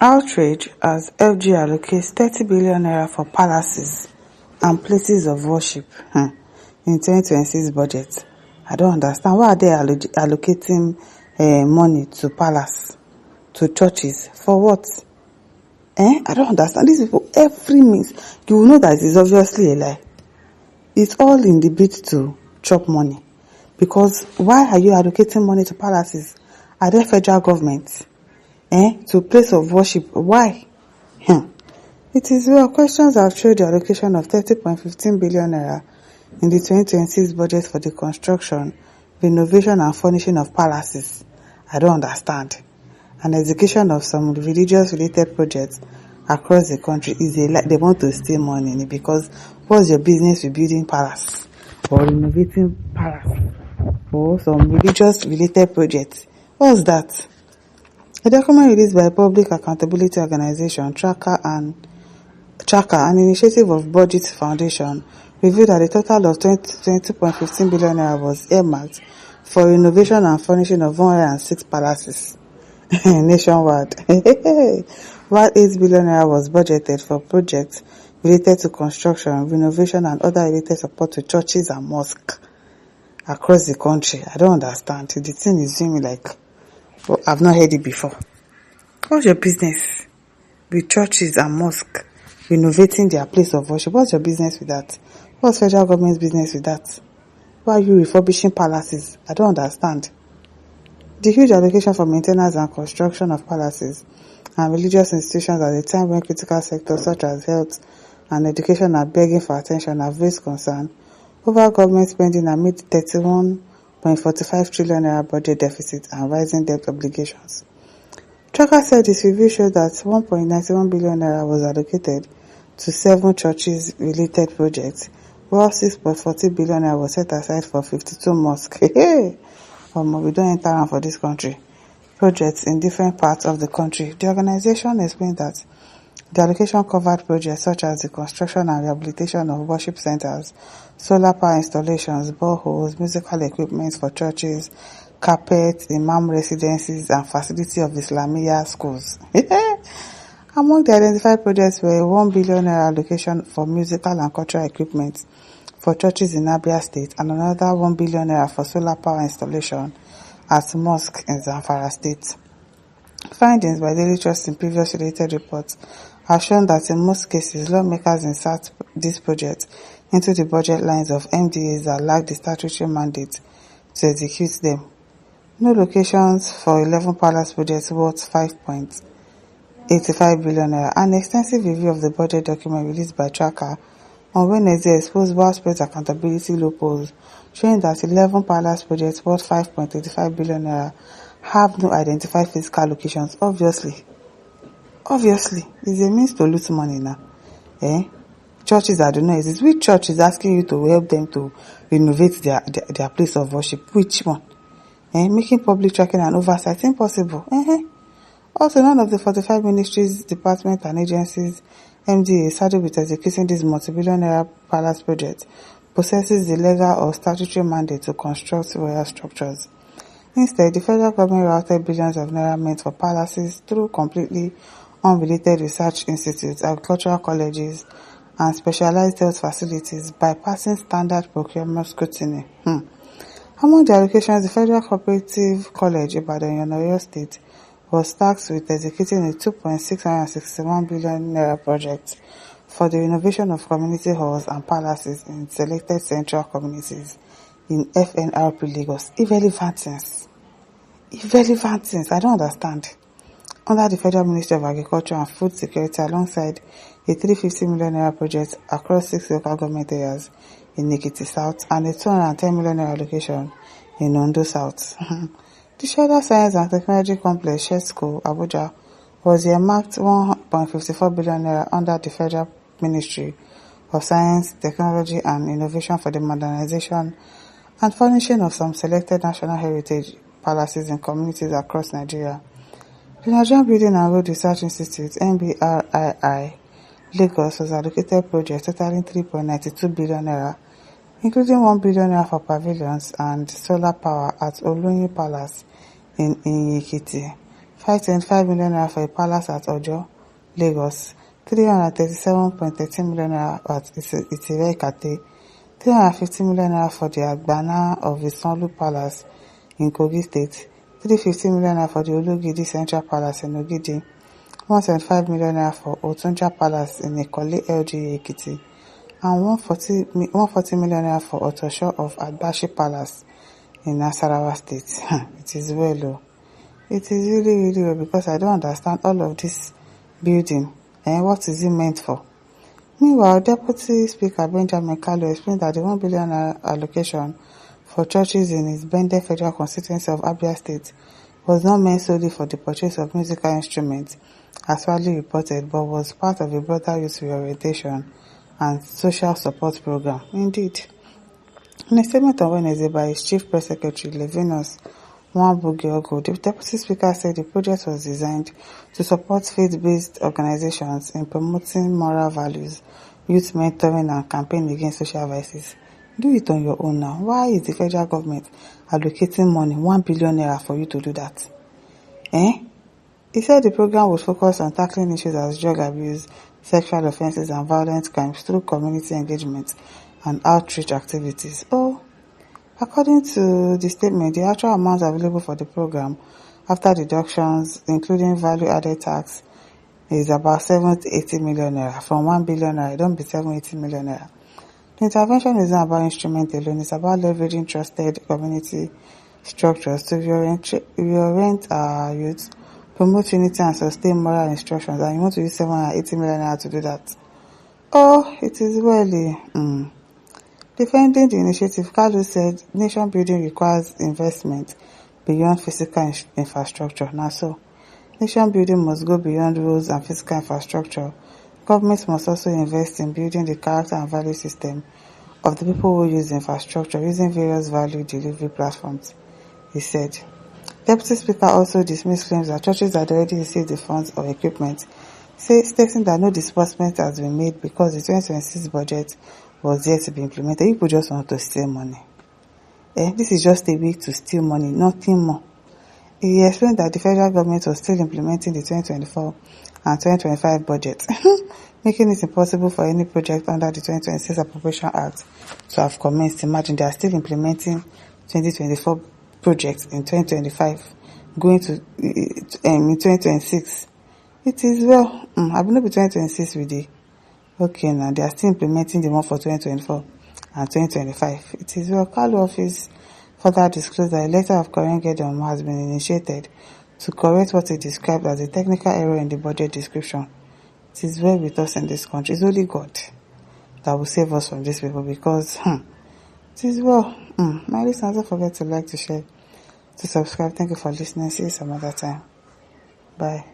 Outrage as FG allocates 30 billion naira for palaces and places of worship in 2026 budget. I don't understand. Why are they allocating money to palace, to churches? For what? I don't understand. These people, every means, you will know that it is obviously a lie. It's all in the bid to chop money. Because why are you allocating money to palaces? Are they federal government? To place of worship? Why? It is well, questions have showed the allocation of 30.15 billion naira in the 2026 budget for the construction, renovation and furnishing of palaces. I don't understand. And execution of some religious related projects across the country is they want to steal money, because what's your business with building palace or renovating palace or some religious related projects? What's that? A document released by Public Accountability Organization, Tracker, an initiative of Budget Foundation, revealed that a total of 20.15 billion naira was earmarked for renovation and furnishing of 106 palaces nationwide, while 8 billion naira was budgeted for projects related to construction, renovation, and other related support to churches and mosques across the country. I don't understand. The thing is doing me like, I've not heard it before. What's your business with churches and mosques renovating their place of worship? What's your business with that? What's federal government's business with that? Why are you refurbishing palaces? I don't understand. The huge allocation for maintenance and construction of palaces and religious institutions at a time when critical sectors such as health and education are begging for attention have raised concern over government spending amid 31.45 trillion naira budget deficit and rising debt obligations. Tracker said its review showed that 1.91 billion naira was allocated to 7 churches-related projects, while 6.40 billion naira was set aside for 52 mosques. We don't enter am for this country. Projects in different parts of the country. The organization explained that the allocation covered projects such as the construction and rehabilitation of worship centers, solar power installations, boreholes, musical equipment for churches, carpet, imam residencies, and facility of Islamiyah schools. Among the identified projects were a 1 billion naira allocation for musical and cultural equipment for churches in Abia State and another 1 billion naira for solar power installation at mosque in Zamfara State. Findings by Daily Trust in previous related reports have shown that in most cases, lawmakers insert this project into the budget lines of MDAs that lack the statutory mandate to execute them. No locations for 11 palace projects worth 5.85 billion naira. An extensive review of the budget document released by Tracker on Wednesday exposed widespread accountability loopholes, showing that 11 palace projects worth 5.85 billion naira have no identified physical locations. Obviously, it's a means to lose money now. Churches that do not exist. Which church is asking you to help them to renovate their place of worship? Which one? Making public tracking and oversight impossible. Also, none of the 45 ministries, departments, and agencies MDA saddled with executing this multi-billion naira palace project possesses the legal or statutory mandate to construct royal structures. Instead, the federal government routed billions of naira meant for palaces through completely unrelated research institutes, agricultural colleges, and specialized health facilities, bypassing standard procurement scrutiny. Among the allocations, the Federal Cooperative College Ibadan in Oyo State was tasked with executing a 2.661 billion naira project for the renovation of community halls and palaces in selected central communities in FNRP Lagos. Irrelevant things. I don't understand. Under the Federal Ministry of Agriculture and Food Security, alongside a 350 million naira project across 6 local government areas in Ekiti South and a 210 million naira allocation in Ondo South. The Shredder Science and Technology Complex, SHESCO, Abuja, was earmarked 1.54 billion naira under the Federal Ministry of Science, Technology and Innovation for the modernization and furnishing of some selected national heritage palaces in communities across Nigeria. The Nigerian Building and Road Research Institute, NBRII, Lagos, was allocated projects totaling 3.92 billion naira, including 1 billion naira for pavilions and solar power at Oloyin Palace in Ekiti, 525 million naira for a palace at Ojo, Lagos, 337.13 million naira at Itirẹ-Ikate, 350 million naira for the Agbana of the Sanlu Palace in Kogi State, 350 million naira for the Olugidi Central Palace in Ogidi, 175 million naira for Otunja Palace in Ekole LGA Ekiti, and 140 million naira for Otosho of Agbashi Palace in Nasarawa State. It is well, oh. It is really, really well, because I don't understand all of this building and what is it meant for. Meanwhile, Deputy Speaker Benjamin Kalu explained that the 1 billion allocation for churches in his Bende Federal Constituency of Abia State was not meant solely for the purchase of musical instruments, as widely reported, but was part of a broader youth reorientation and social support program. Indeed. In a statement on Wednesday by his Chief Press Secretary, Levinus Nwabugiogo, the Deputy Speaker said the project was designed to support faith-based organizations in promoting moral values, youth mentoring, and campaign against social vices. Do it on your own now. Why is the federal government allocating money, 1 billion naira, for you to do that? He said the program would focus on tackling issues as drug abuse, sexual offences, and violent crimes through community engagement and outreach activities. According to the statement, the actual amount available for the program after deductions, including value-added tax, is about 780 million naira. From 1 billion naira, it don't be 780 million naira. The intervention is not about instrument alone. It's about leveraging trusted community structures to reorient our youth, promote unity, and sustain moral instructions. And you want to use 780 million naira to do that? It is really. Defending the initiative, Kalu said nation building requires investment beyond physical infrastructure. Now, so nation building must go beyond roads and physical infrastructure. Governments must also invest in building the character and value system of the people who use infrastructure using various value delivery platforms, he said. Deputy Speaker also dismissed claims that churches had already received the funds or equipment, stating that no disbursement has been made because the 2026 budget was yet to be implemented. People just want to steal money. This is just a way to steal money, nothing more. He explained that the federal government was still implementing the 2024 and 2025 budget, making it impossible for any project under the 2026 Appropriation Act to have commenced. Imagine, they are still implementing 2024 projects in 2025, going to in 2026. It is well. I will not be 2026 with the. Okay, now they are still implementing the one for 2024 and 2025. It is well. Kalu office further disclosed that a letter of correction has been initiated to correct what it described as a technical error in the budget description. It is well with us in this country. It's only God that will save us from these people, because it is well. My listeners, don't forget to like, to share, to subscribe. Thank you for listening. See you some other time. Bye.